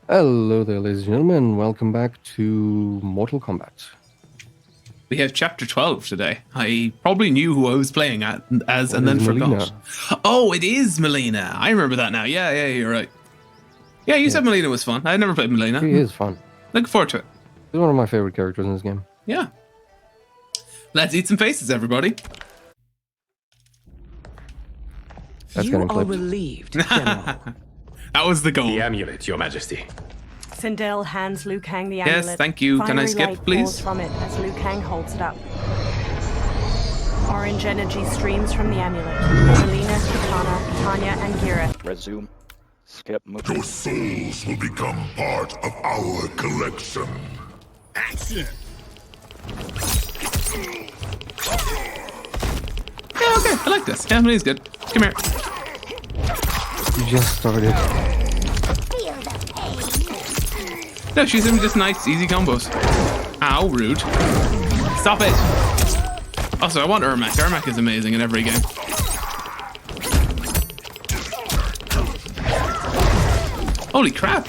Hello there, ladies and gentlemen. Welcome back to Mortal Kombat. We have chapter 12 today. I probably knew who I was playing as and then forgot. Oh, it is Mileena. I remember that now. Yeah, you're right. Yeah, you said Mileena was fun. I never played Mileena. She is fun. Looking forward to it. She's one of my favorite characters in this game. Yeah. Let's eat some faces, everybody. That's you are relieved, General. That was the goal. The amulet, Your Majesty. Sindel hands Liu Kang the amulet. Yes, thank you. Can I skip, light please? pours from it as Liu Kang holds it up. Orange energy streams from the amulet. Mileena, Kitana, Tanya, and Gira. Resume. Skip. Move. Your souls will become part of our collection. Action! Yeah, okay. I like this. Yeah, Milena's good. Come here. You just started. No, she's in just nice, easy combos. Ow, rude. Stop it. Also, I want Ermac. Ermac is amazing in every game. Holy crap.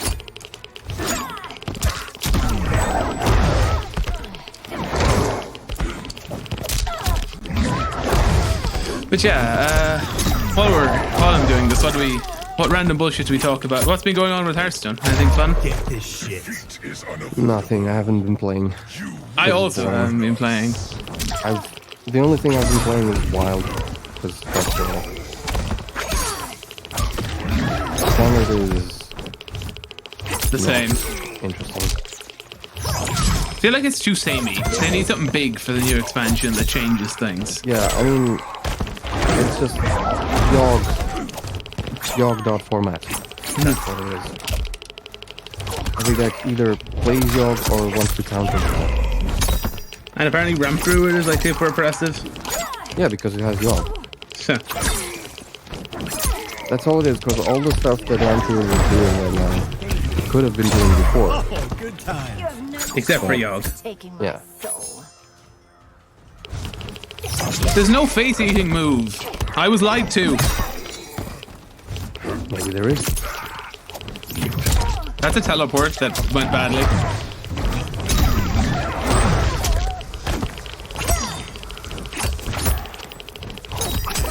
But yeah, while I'm doing this, what random bullshit do we talk about? What's been going on with Hearthstone? Anything fun? Get this shit. Nothing. I haven't been playing. I also haven't been playing. The only thing I've been playing is Wild, because that's standard is The same. interesting. I feel like it's too samey. They need something big for the new expansion that changes things. Yeah, I mean, it's just Yogg format. That's what it is. Every deck either plays Yogg or wants to counter Yogg. And apparently Ramp Druid is like super oppressive. Yeah, because it has Yogg. So, That's all it is, because all the stuff that Andrew is doing right now could have been doing before. Oh, good time. except for Yogg. Yeah. There's no face-eating move. I was lied to. Maybe there is. That's a teleport that went badly.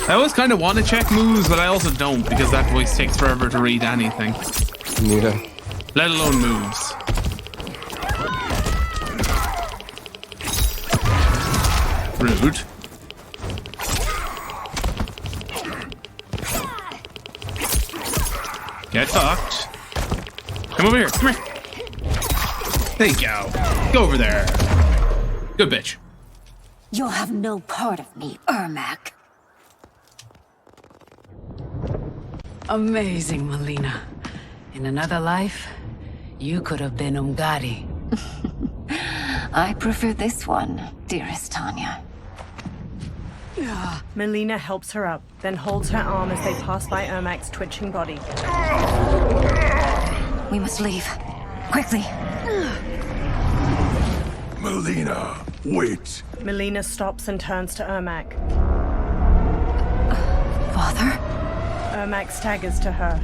I always kind of want to check moves, but I also don't, because that voice takes forever to read anything. Yeah. Let alone moves. Rude. Get fucked. Come over here. Come here. There you go. Go over there. Good bitch. You'll have no part of me, Ermac. Amazing, Mileena. In another life, you could have been Umgadi. I prefer this one, dearest Tanya. Mileena helps her up, then holds her arm as they pass by Ermac's twitching body. We must leave. Quickly. Mileena, wait. Mileena stops and turns to Ermac. Father? Ermac staggers to her.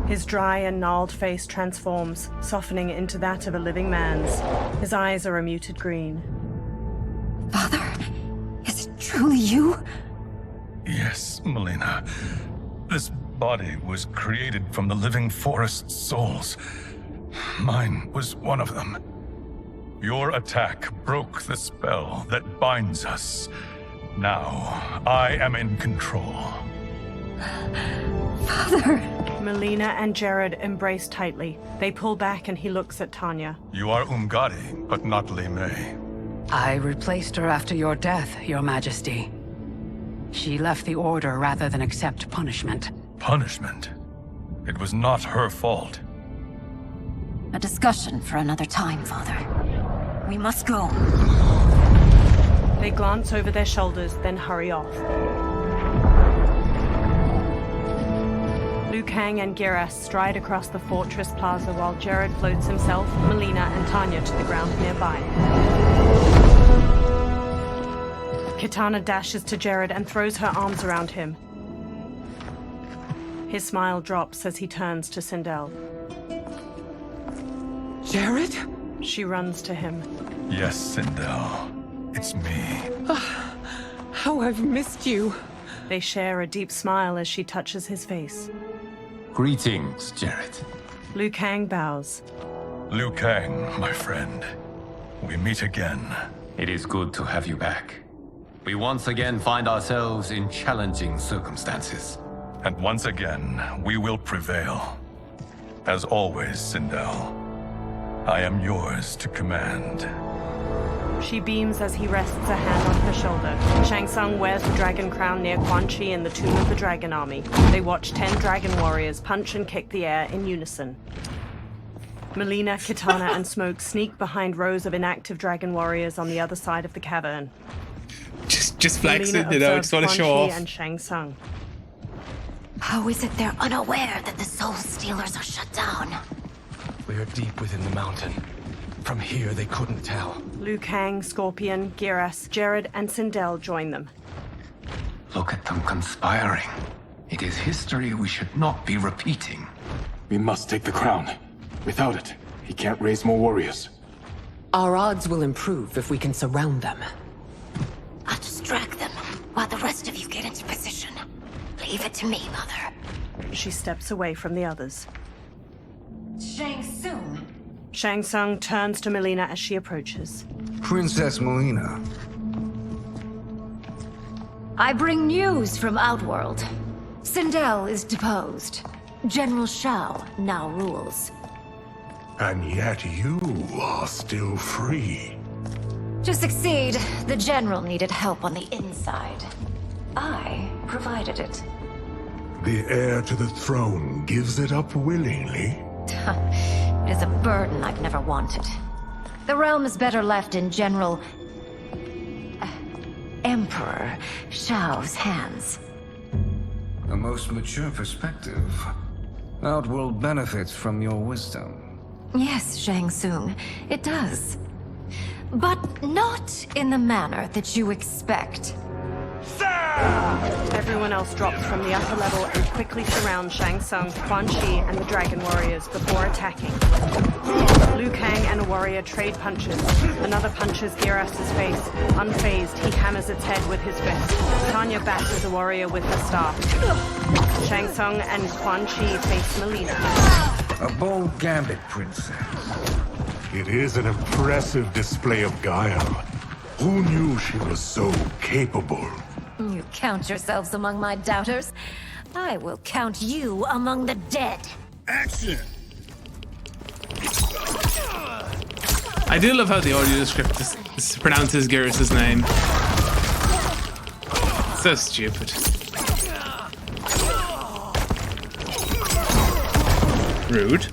His dry and gnarled face transforms, softening into that of a living man's. His eyes are a muted green. Father? Is it truly you? Yes, Mileena. This body was created from the living forest's souls. Mine was one of them. Your attack broke the spell that binds us. Now, I am in control. Father! Mileena and Jared embrace tightly. They pull back and he looks at Tanya. You are Umgadi, but not Li Mei. I replaced her after your death, Your Majesty. She left the Order rather than accept punishment. Punishment? It was not her fault. A discussion for another time, Father. We must go. They glance over their shoulders, then hurry off. Liu Kang and Gira stride across the fortress plaza while Jared floats himself, Mileena, and Tanya to the ground nearby. Kitana dashes to Jared and throws her arms around him. His smile drops as he turns to Sindel. Jared? She runs to him. Yes, Sindel. It's me. How I've missed you. They share a deep smile as she touches his face. Greetings, Jared. Liu Kang bows. Liu Kang, my friend. We meet again. It is good to have you back. We once again find ourselves in challenging circumstances. And once again, we will prevail. As always, Sindel, I am yours to command. She beams as he rests a hand on her shoulder. Shang Tsung wears the dragon crown near Quan Chi in the Tomb of the Dragon Army. They watch 10 dragon warriors punch and kick the air in unison. Mileena, Kitana, and Smoke sneak behind rows of inactive dragon warriors on the other side of the cavern. Just flexing, Mileena you know, observes just want to Quan show Chi off. and Shang Tsung. How is it they're unaware that the Soul Stealers are shut down? We are deep within the mountain. From here, they couldn't tell. Liu Kang, Scorpion, Giras, Jared, and Sindel join them. Look at them conspiring. It is history we should not be repeating. We must take the crown. Without it, he can't raise more warriors. Our odds will improve if we can surround them. I'll distract them while the rest of you get into position. Leave it to me, Mother. She steps away from the others. Shang Tsung. Shang Tsung turns to Mileena as she approaches. Princess Mileena. I bring news from Outworld. Sindel is deposed. General Shao now rules. And yet you are still free. To succeed, the General needed help on the inside. I provided it. The heir to the throne gives it up willingly. It is a burden I've never wanted. The realm is better left in General... Emperor Shao's hands. A most mature perspective. Outworld benefits from your wisdom. Yes, Shang Tsung, it does. But not in the manner that you expect. Everyone else drops from the upper level and quickly surrounds Shang Tsung, Quan Chi, and the Dragon Warriors before attacking. Liu Kang and a warrior trade punches. Another punches Giras' face. Unfazed, he hammers its head with his fist. Tanya bashes a warrior with her staff. Shang Tsung and Quan Chi face Mileena. A bold gambit, Princess. It is an impressive display of guile. Who knew she was so capable? You count yourselves among my doubters. I will count you among the dead. Action! I do love how the audio script pronounces Giras' name. So stupid. Rude.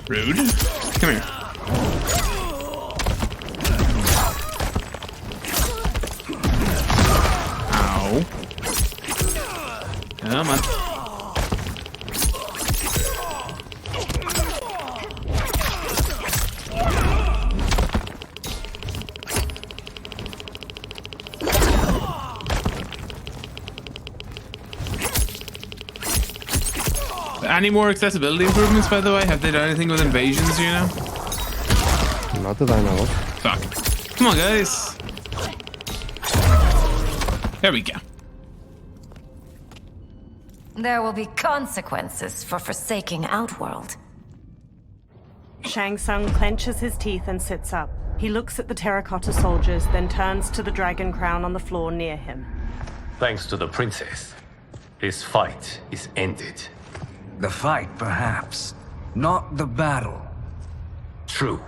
Rude. Come here. Ow. Come on. Any more accessibility improvements, by the way? Have they done anything with invasions, you know? Not that I know of. Fuck. Come on, guys. There we go. There will be consequences for forsaking Outworld. Shang Tsung clenches his teeth and sits up. He looks at the terracotta soldiers, then turns to the dragon crown on the floor near him. Thanks to the princess, this fight is ended. The fight, perhaps. Not the battle. True.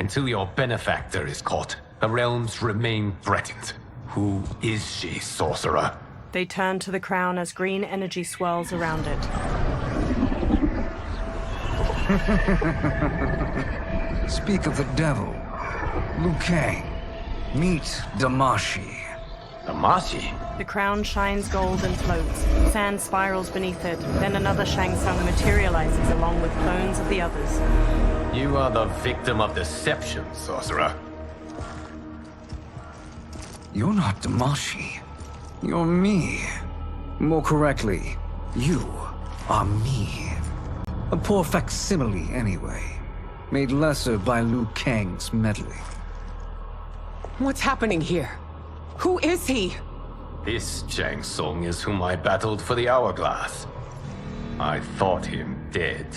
Until your benefactor is caught, the realms remain threatened. Who is she, sorcerer? They turn to the crown as green energy swirls around it. Speak of the devil. Liu Kang. Meet Damashi. Damashi? The crown shines gold and floats. Sand spirals beneath it. Then another Shang Tsung materializes along with clones of the others. You are the victim of deception, sorcerer. You're not Damashi. You're me. More correctly, you are me. A poor facsimile, anyway. Made lesser by Liu Kang's meddling. What's happening here? Who is he? This Shang Tsung is whom I battled for the Hourglass. I thought him dead.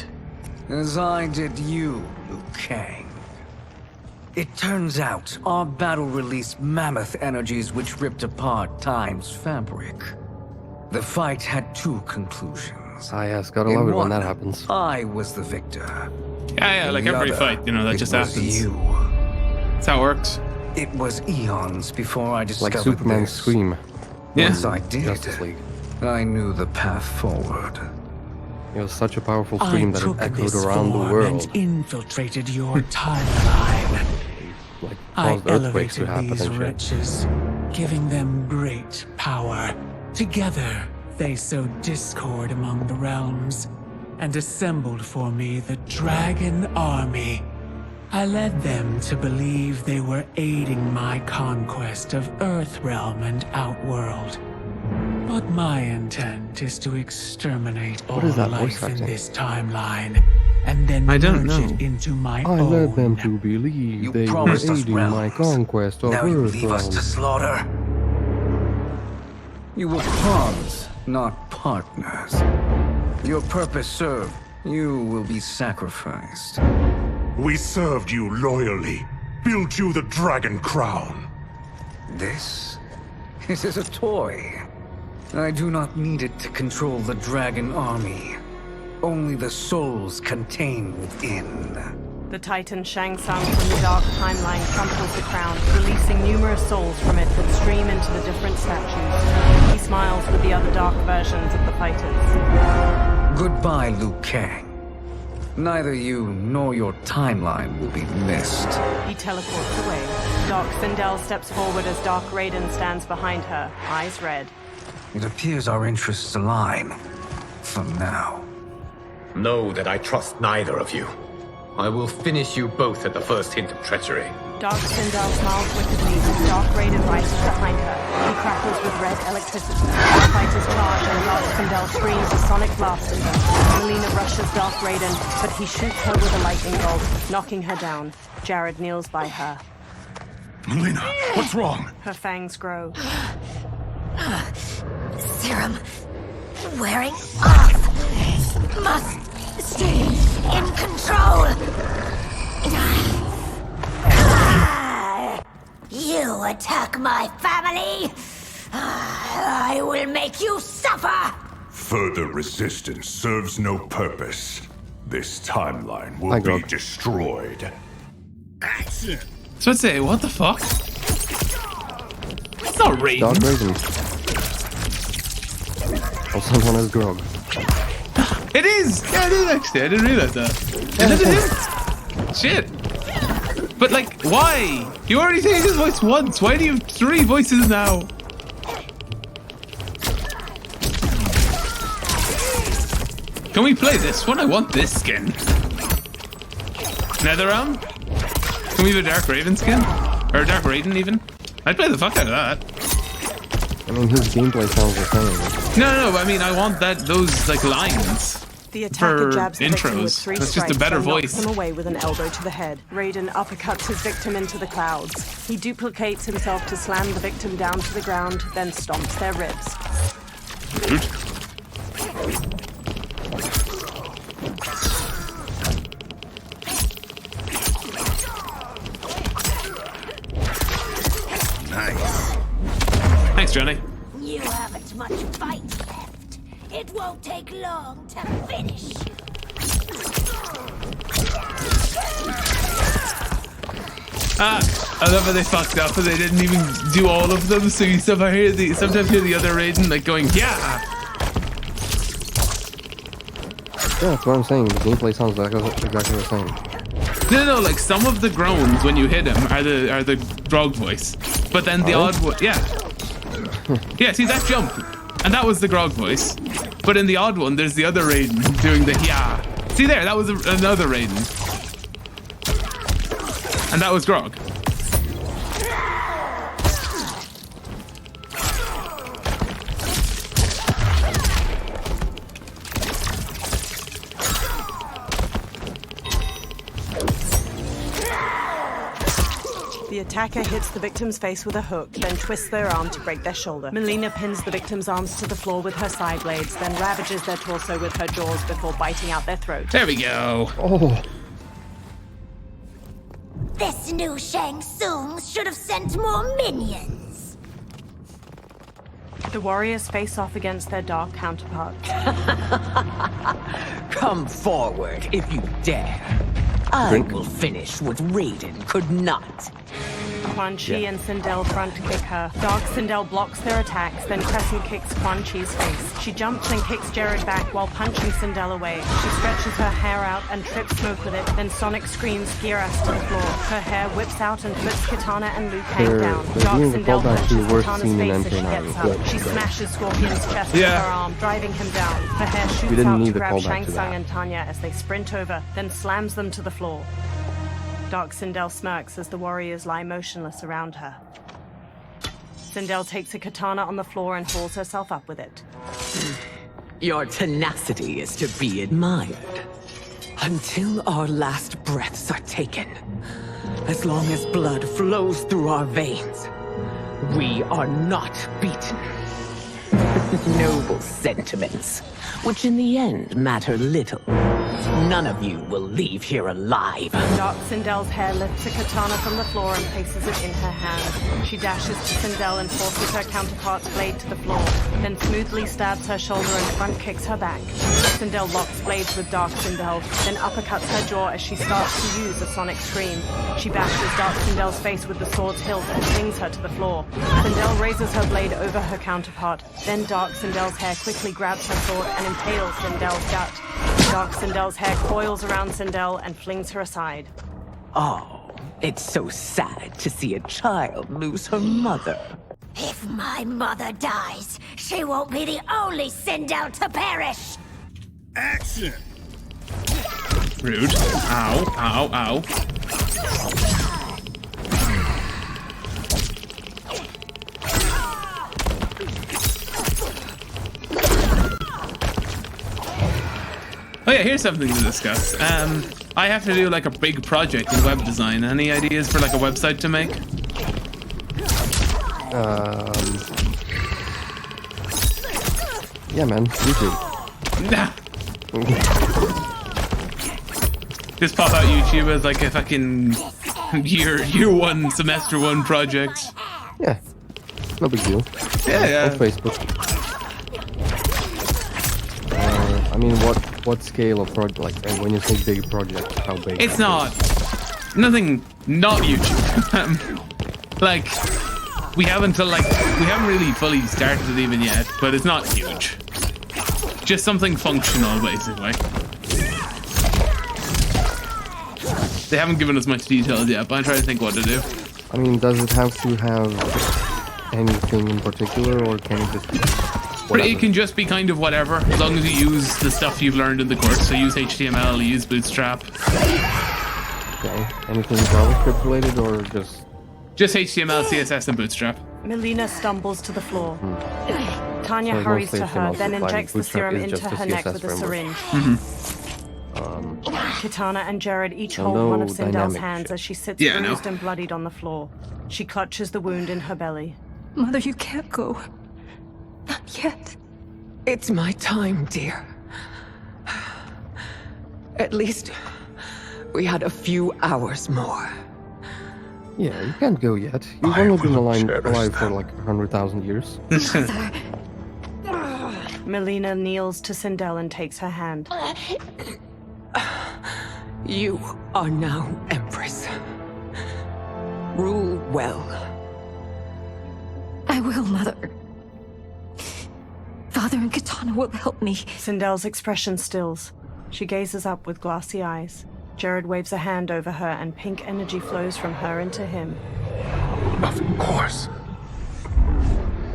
As I did you, Liu Kang. It turns out our battle released mammoth energies which ripped apart time's fabric. The fight had two conclusions. Ah, yes, gotta love it when that happens. I was the victor. Yeah, like every fight, you know, that just happens. You. That's how it works. It was eons before I discovered like Superman's this. Scream. Yeah. Once I did, Justice League. I knew the path forward. It was such a powerful scream that it echoed around the world. And infiltrated your timeline. Like I caused earthquakes to elevated happen these and shit. wretches, giving them great power. Together, they sowed discord among the realms and assembled for me the Dragon Army. I led them to believe they were aiding my conquest of Earthrealm and Outworld. But my intent is to exterminate all is that life voice in acting? this timeline, and then I don't merge know. it into my I own. led them to believe they were promised us aiding my realms. conquest of Now you leave us to Earthrealm. slaughter. You were pawns, not partners. Your purpose served. You will be sacrificed. We served you loyally, built you the Dragon Crown. This is a toy. I do not need it to control the Dragon Army. Only the souls contained within. The Titan Shang Tsung from the Dark Timeline tramples the crown, releasing numerous souls from it that stream into the different statues. He smiles with the other dark versions of the fighters. Goodbye, Liu Kang. Neither you nor your timeline will be missed. He teleports away. Dark Sindel steps forward as Dark Raiden stands behind her, eyes red. It appears our interests align. For now. Know that I trust neither of you. I will finish you both at the first hint of treachery. Dark Sindel smiles wickedly as Dark Raiden rises behind her. He crackles with red electricity. The fighters charge and Dark Sindel screams a sonic blast at her. Mileena rushes Dark Raiden, but he shoots her with a lightning bolt, knocking her down. Jared kneels by her. Mileena, what's wrong? Her fangs grow. Serum wearing off. Must stay in control. You attack my family. I will make you suffer. Further resistance serves no purpose. This timeline will be destroyed. Action! So I'd say, what the fuck? It's not Raiden. Dark Raiden. Also known as Grog. It is! Yeah, it is actually. I didn't realize that. Is it him? Shit. But like, why? You already changed his voice once. Why do you have 3 voices now? Can we play this one? I want this skin. Netherrealm? Can we have a Dark Raven skin? Or a Dark Raiden even? I'd play the fuck out of that. I mean, his gameplay sounds the same. No, I mean, I want those like lines. The attacker For jabs the victim with intros. 3 That's strikes just a better and knocks voice. him away with an elbow to the head. Raiden uppercuts his victim into the clouds. He duplicates himself to slam the victim down to the ground, then stomps their ribs. Nice. Thanks, Johnny. You haven't much fight left. It won't take long to finish. I love how they fucked up and they didn't even do all of them. So you sometimes hear the other Raiden like going, yeah. Yeah, that's what I'm saying. The gameplay sounds exactly the same. No, like some of the groans when you hit him are the Grog voice, but then the odd one, yeah, see that jump, and that was the Grog voice, but in the odd one, there's the other Raiden doing the yeah. See there, that was another Raiden, and that was Grog. The attacker hits the victim's face with a hook, then twists their arm to break their shoulder. Mileena pins the victim's arms to the floor with her side blades, then ravages their torso with her jaws before biting out their throat. There we go. Oh. This new Shang Tsung should have sent more minions. The warriors face off against their dark counterparts. Come forward if you dare. I will finish what Raiden could not. Quan Chi and Sindel front kick her. Dark Sindel blocks their attacks, then crescent kicks Quan Chi's face. She jumps and kicks Jared back while punching Sindel away. She stretches her hair out and trips Smoke with it, then Sonic screams Geras to the floor. Her hair whips out and flips Katana and Liu Kang down. Dark Sindel punches Katana's face as she gets up. She smashes Scorpion's chest with her arm, driving him down. Her hair shoots out to grab Shang Tsung and Tanya as they sprint over, then slams them to the floor. Dark Sindel smirks as the warriors lie motionless around her. Sindel takes a katana on the floor and hauls herself up with it. Your tenacity is to be admired. Until our last breaths are taken, as long as blood flows through our veins, we are not beaten. Noble sentiments, which in the end matter little. None of you will leave here alive. Dark Sindel's hair lifts a katana from the floor and places it in her hand. She dashes to Sindel and forces her counterpart's blade to the floor, then smoothly stabs her shoulder and front kicks her back. Sindel locks blades with Dark Sindel, then uppercuts her jaw as she starts to use a sonic scream. She bashes Dark Sindel's face with the sword's hilt and flings her to the floor. Sindel raises her blade over her counterpart, then Dark Sindel's hair quickly grabs her sword and impales Sindel's gut. Dark Sindel's hair coils around Sindel and flings her aside. Oh, it's so sad to see a child lose her mother. If my mother dies, she won't be the only Sindel to perish. Action! Rude. Ow, ow, ow. Oh yeah, here's something to discuss. I have to do like a big project in web design. Any ideas for like a website to make? Yeah, man, YouTube. Nah. Just pop out YouTube as like a fucking year one, semester one project. Yeah, no big deal. Yeah. On Facebook. I mean, what scale of project? Like, when you say big project, how big? It's not nothing. Not YouTube. Like, we haven't really fully started it even yet, but it's not huge. Just something functional, basically. They haven't given us much details yet, but I'm trying to think what to do. I mean, does it have to have anything in particular, or can it just be whatever? It can just be kind of whatever, as long as you use the stuff you've learned in the course. So use HTML, use Bootstrap. Okay. Anything JavaScript related, or just HTML, CSS, and Bootstrap. Mileena stumbles to the floor. Tanya hurries to her, then injects the serum into her neck with a syringe. Katana and Jared each hold one of Sindel's hands as she sits bruised and bloodied on the floor. She clutches the wound in her belly. Mother, you can't go. Not yet. It's my time, dear. At least we had a few hours more. Yeah, you can't go yet. You've only been alive for like 100,000 years. Mileena kneels to Sindel and takes her hand. You are now Empress. Rule well. I will, Mother. Father and Katana will help me. Sindel's expression stills. She gazes up with glassy eyes. Jared waves a hand over her and pink energy flows from her into him. Of course.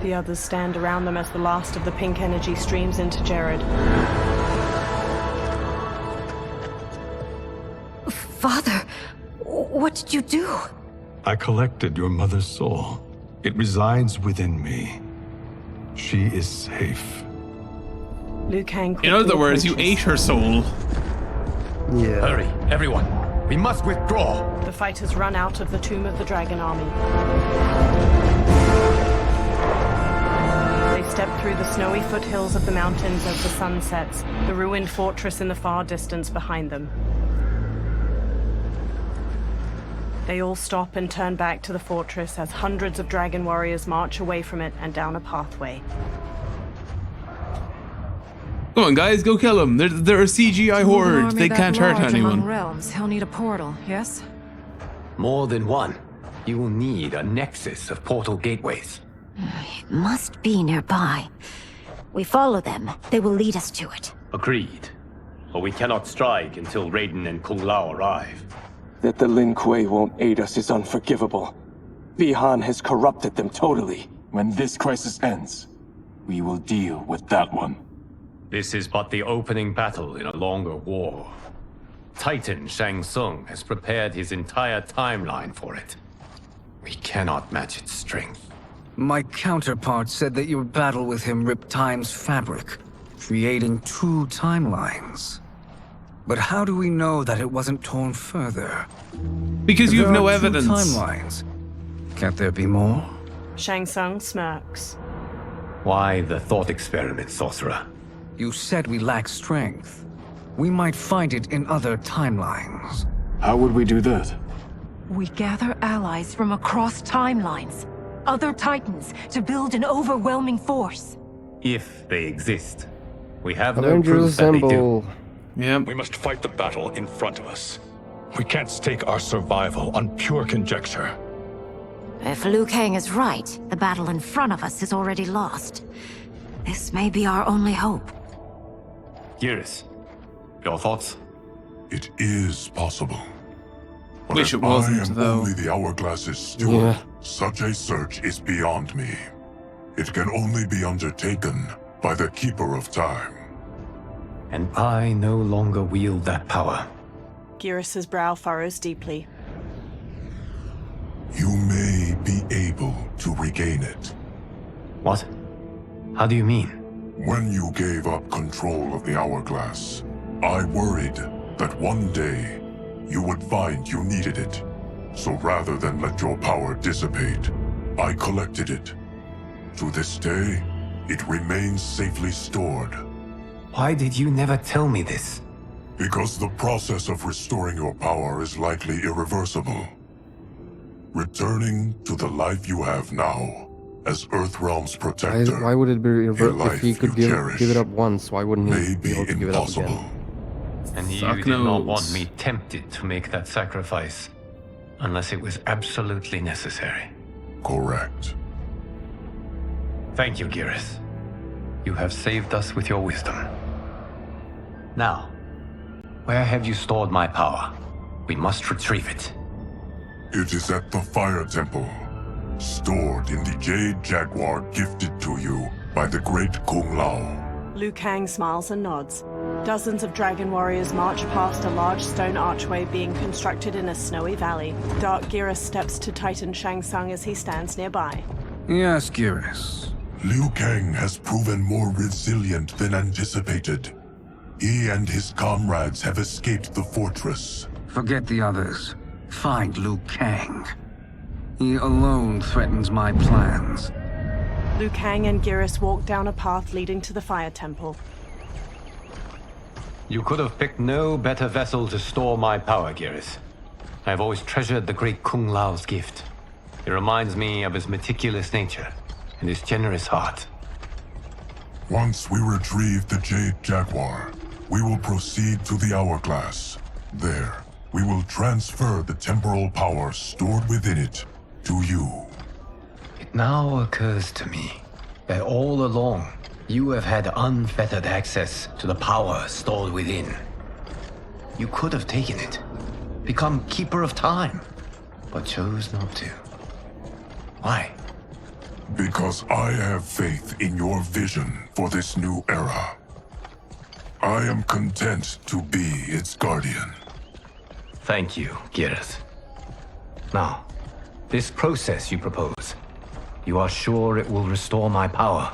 The others stand around them as the last of the pink energy streams into Jared. Father, what did you do? I collected your mother's soul. It resides within me. She is safe. Liu Kang quickly In other words, you approaches. ate her soul. Yeah. Hurry, everyone. We must withdraw. The fighters run out of the Tomb of the Dragon Army. They step through the snowy foothills of the mountains as the sun sets, the ruined fortress in the far distance behind them. They all stop and turn back to the fortress as hundreds of dragon warriors march away from it and down a pathway. Come on, guys, go kill them. They're a CGI horde. They can't hurt anyone. Realms. He'll need a portal, yes? More than one. You will need a nexus of portal gateways. It must be nearby. We follow them. They will lead us to it. Agreed. But we cannot strike until Raiden and Kung Lao arrive. That the Lin Kuei won't aid us is unforgivable. Bihan has corrupted them totally. When this crisis ends, we will deal with that one. This is but the opening battle in a longer war. Titan Shang Tsung has prepared his entire timeline for it. We cannot match its strength. My counterpart said that your battle with him ripped time's fabric, creating 2 timelines. But how do we know that it wasn't torn further? Because you have no evidence. Timelines. Can't there be more? Shang Tsung smirks. Why the thought experiment, sorcerer? You said we lack strength. We might find it in other timelines. How would we do that? We gather allies from across timelines, other titans, to build an overwhelming force. If they exist. We have no Avengers proof that they do. assemble. Yeah. We must fight the battle in front of us. We can't stake our survival on pure conjecture. If Liu Kang is right, the battle in front of us is already lost. This may be our only hope. Geras, your thoughts? It is possible. But Wish if it wasn't, I am though. only the Hourglass's steward, Yeah. such a search is beyond me. It can only be undertaken by the Keeper of Time. And I no longer wield that power. Geras' brow furrows deeply. You may be able to regain it. What? How do you mean? When you gave up control of the Hourglass, I worried that one day you would find you needed it. So rather than let your power dissipate, I collected it. To this day, it remains safely stored. Why did you never tell me this? Because the process of restoring your power is likely irreversible. Returning to the life you have now, as Earthrealm's protector, Why would it be a if life he could you give it up once? Why wouldn't may he be be able to give it up impossible. again? And you Fuck did not knows. want me tempted to make that sacrifice, unless it was absolutely necessary. Correct. Thank you, Geras. You have saved us with your wisdom. Now, where have you stored my power? We must retrieve it. It is at the Fire Temple, stored in the Jade Jaguar gifted to you by the great Kung Lao. Liu Kang smiles and nods. Dozens of dragon warriors march past a large stone archway being constructed in a snowy valley. Dark Geras steps to Titan Shang Tsung as he stands nearby. Yes, Geras. Liu Kang has proven more resilient than anticipated. He and his comrades have escaped the fortress. Forget the others. Find Liu Kang. He alone threatens my plans. Liu Kang and Geras walk down a path leading to the Fire Temple. You could have picked no better vessel to store my power, Geras. I have always treasured the great Kung Lao's gift. It reminds me of his meticulous nature and his generous heart. Once we retrieve the Jade Jaguar, we will proceed to the Hourglass. There, we will transfer the temporal power stored within it to you. It now occurs to me that all along, you have had unfettered access to the power stored within. You could have taken it, become Keeper of Time, but chose not to. Why? Because I have faith in your vision for this new era. I am content to be its guardian. Thank you, Gareth. Now, this process you propose, you are sure it will restore my power?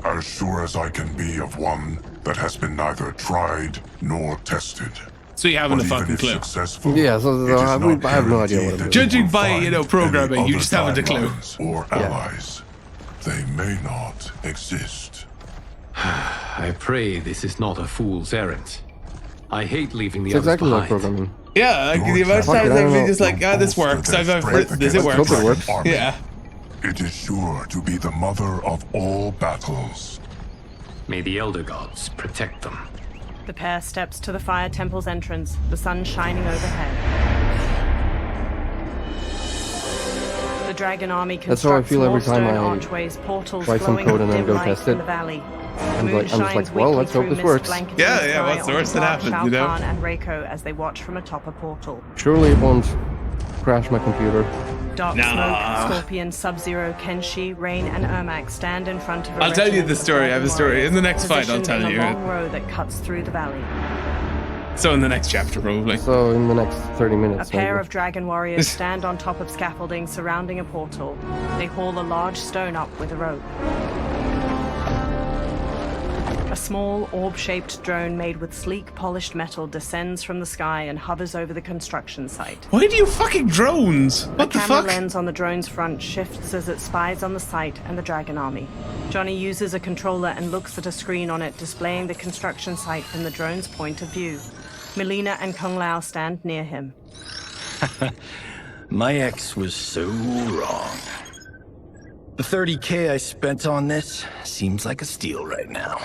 As sure as I can be of one that has been neither tried nor tested. So you haven't a fucking clue. Yeah, I have no idea what I'm doing. Judging by, programming, you just haven't a clue. Or allies. They may not exist. I pray this is not a fool's errand. I hate leaving the It's others exactly like behind. programming. Yeah, like the amount of times I've been just like, this works. Does it work? Hope it works. Yeah. It is sure to be the mother of all battles. May the Elder Gods protect them. The pair steps to the Fire Temple's entrance, the sun shining overhead. The dragon army That's how I constructs feel every more time stone I archways, portals write some glowing code with and then dim go light test from it. the valley. I'm just like, well, let's hope this works. Yeah, what's the worst that happens, Shao you know? Kahn and Reiko as they watch from atop a portal. Surely it won't crash my computer. Dark Smoke, Scorpion, Sub-Zero, Kenshi, Rain, and Ermac stand in front of a I'll tell you regiment the of story. I have a story. In the next fight, I'll positioned tell in you. a long row that cuts through the valley. So in the next chapter, probably. So in the next 30 A minutes. pair maybe. of dragon warriors stand on top of scaffolding surrounding a portal. They haul a large stone up with a rope. A small, orb-shaped drone made with sleek, polished metal descends from the sky and hovers over the construction site. Why do you fucking drones? What the camera fuck? lens on the drone's front shifts as it spies on the site and the dragon army. Johnny uses a controller and looks at a screen on it displaying the construction site from the drone's point of view. Mileena and Kung Lao stand near him. My ex was so wrong. The 30K I spent on this seems like a steal right now.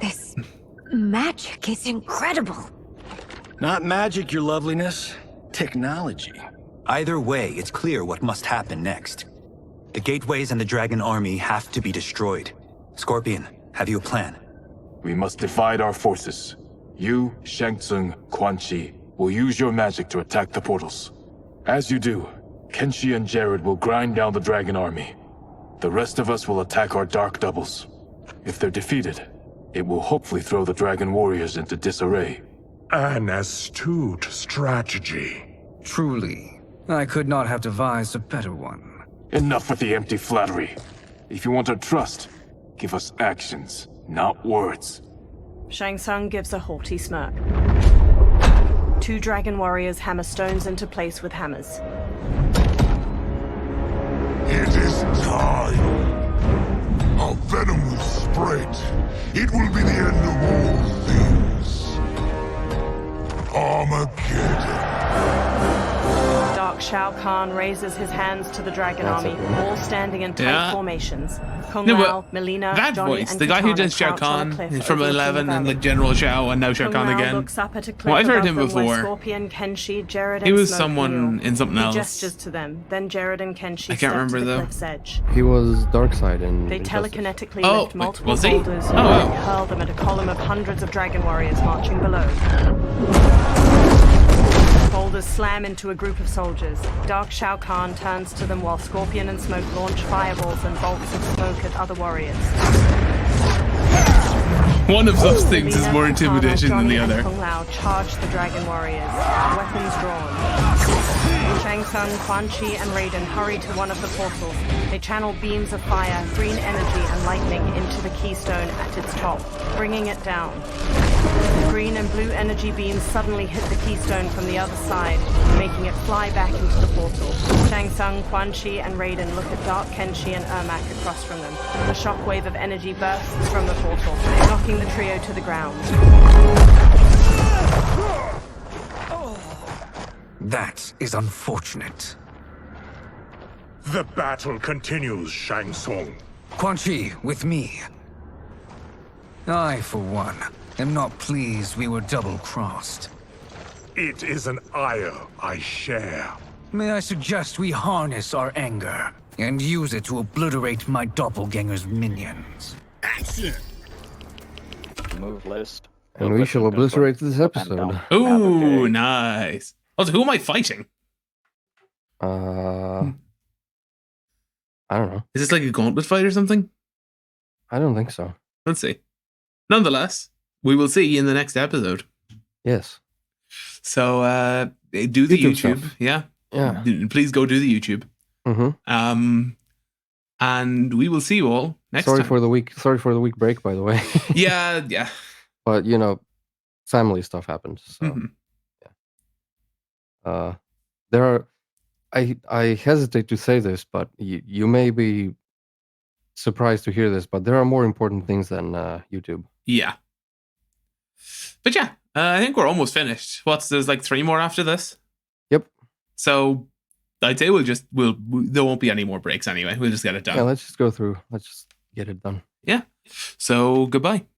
This magic is incredible. Not magic, your loveliness. Technology. Either way, it's clear what must happen next. The gateways and the dragon army have to be destroyed. Scorpion, have you a plan? We must divide our forces. You, Shang Tsung, Quan Chi, will use your magic to attack the portals. As you do, Kenshi and Jared will grind down the dragon army. The rest of us will attack our dark doubles. If they're defeated, it will hopefully throw the dragon warriors into disarray. An astute strategy. Truly, I could not have devised a better one. Enough with the empty flattery. If you want our trust, give us actions, not words. Shang Tsung gives a haughty smirk. Two dragon warriors hammer stones into place with hammers. It is time. Our venom will spread. It will be the end of all things. Armageddon. Dark Shao Kahn raises his hands to the dragon army, all standing in tight formations. Kung Lao, Mileena, that Johnny, voice, and the guy who Kitana does Shao crouch on a Kahn cliff is from overlooking 11 the and the valley. General Shao and now Shao Kung Kahn Lao again. looks up at a cliff Well, I've heard above him them where before. Scorpion, Kenshi, Jared, He and was Smoke someone kneel. in something He else. gestures to them. Then Jared and Kenshi I step can't remember to the though. cliff's edge. He was Darkseid in They Injustice. telekinetically Oh, lift multiple was he? boulders Oh, and wow. hurl them at a column of hundreds of dragon warriors marching below. Boulders slam into a group of soldiers. Dark Shao Kahn turns to them while Scorpion and Smoke launch fireballs and bolts of smoke at other warriors. One of those things is Mileena, more Kitana, intimidation than Johnny, the and other. Kung Lao charge the dragon warriors, weapons drawn. Shang Tsung, Quan Chi, and Raiden hurry to one of the portals. They channel beams of fire, green energy, and lightning into the keystone at its top, bringing it down. The green and blue energy beams suddenly hit the keystone from the other side, making it fly back into the portal. Shang Tsung, Quan Chi, and Raiden look at Dark Kenshi and Ermac across from them. A shockwave of energy bursts from the portal, knocking the trio to the ground. That is unfortunate. The battle continues, Shang Tsung. Quan Chi, with me. I, for one, am not pleased we were double-crossed. It is an ire I share. May I suggest we harness our anger and use it to obliterate my doppelganger's minions? Action! Move list. And we shall obliterate this episode. Ooh, nice. Also, who am I fighting? I don't know. Is this like a gauntlet fight or something? I don't think so. Let's see. Nonetheless, we will see in the next episode. Yes. So do the YouTube. Stuff. Yeah. Yeah. Please go do the YouTube. Mm-hmm. And we will see you all next time. Sorry for the week break, by the way. Yeah. But family stuff happened. So yeah. There are. I hesitate to say this, but you may be surprised to hear this, but there are more important things than YouTube. Yeah. But yeah, I think we're almost finished. There's like 3 more after this? Yep. So I'd say there won't be any more breaks anyway. We'll just get it done. Yeah, let's just go through. Let's just get it done. Yeah. So goodbye.